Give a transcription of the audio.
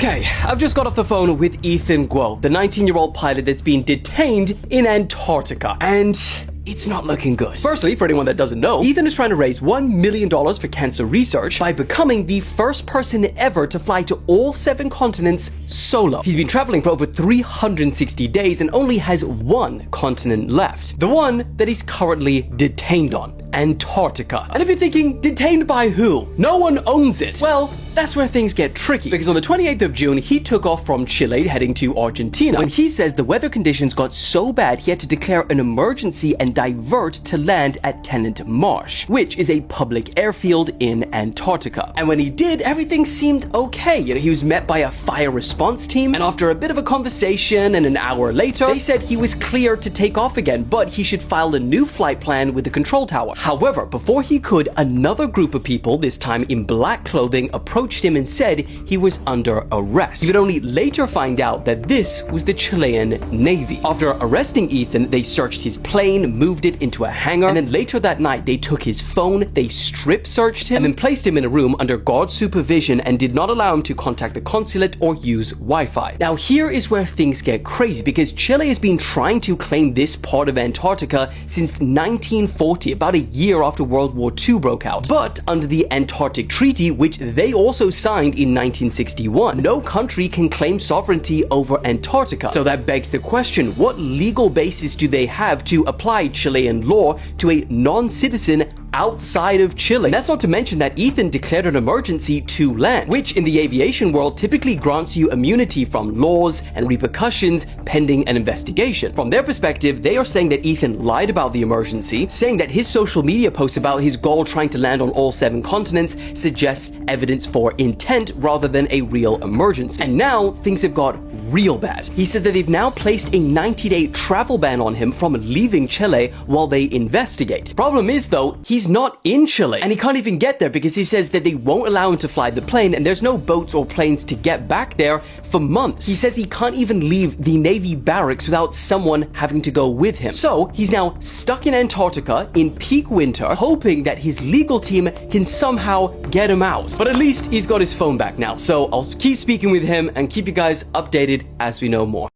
Okay, I've just got off the phone with Ethan Guo, the 19-year-old pilot that's been detained in Antarctica, and it's not looking good. Firstly, for anyone that doesn't know, Ethan is trying to raise $1 million for cancer research by becoming the first person ever to fly to all 7 continents solo. He's been traveling for over 360 days and only has one continent left, the one that he's currently detained on, Antarctica. And if you're thinking, detained by who? No one owns it. Well, that's where things get tricky, because on the 28th of June, he took off from Chile heading to Argentina when he says the weather conditions got so bad he had to declare an emergency and divert to land at Tennant Marsh, which is a public airfield in Antarctica. And when he did, everything seemed okay. He was met by a fire response team, and after a bit of a conversation and an hour later, they said he was clear to take off again, but he should file a new flight plan with the control tower. However, before he could, another group of people, this time in black clothing, approached him and said he was under arrest. He would only later find out that this was the Chilean Navy. After arresting Ethan, they searched his plane, moved it into a hangar, and then later that night they took his phone, they strip searched him, and then placed him in a room under guard supervision and did not allow him to contact the consulate or use Wi-Fi. Now here is where things get crazy, because Chile has been trying to claim this part of Antarctica since 1940, about a year after World War II broke out. But under the Antarctic Treaty, which they also signed in 1961, no country can claim sovereignty over Antarctica. So that begs the question, what legal basis do they have to apply Chilean law to a non-citizen outside of Chile? And that's not to mention that Ethan declared an emergency to land, which in the aviation world typically grants you immunity from laws and repercussions pending an investigation. From their perspective, they are saying that Ethan lied about the emergency, saying that his social media posts about his goal trying to land on all 7 continents suggests evidence for intent rather than a real emergency. And now things have got real bad. He said that they've now placed a 90-day travel ban on him from leaving Chile while they investigate. Problem is though, he's not in Chile, and he can't even get there because he says that they won't allow him to fly the plane and there's no boats or planes to get back there for months. He says he can't even leave the Navy barracks without someone having to go with him. So he's now stuck in Antarctica in peak winter, hoping that his legal team can somehow get him out. But at least he's got his phone back now, so I'll keep speaking with him and keep you guys updated as we know more.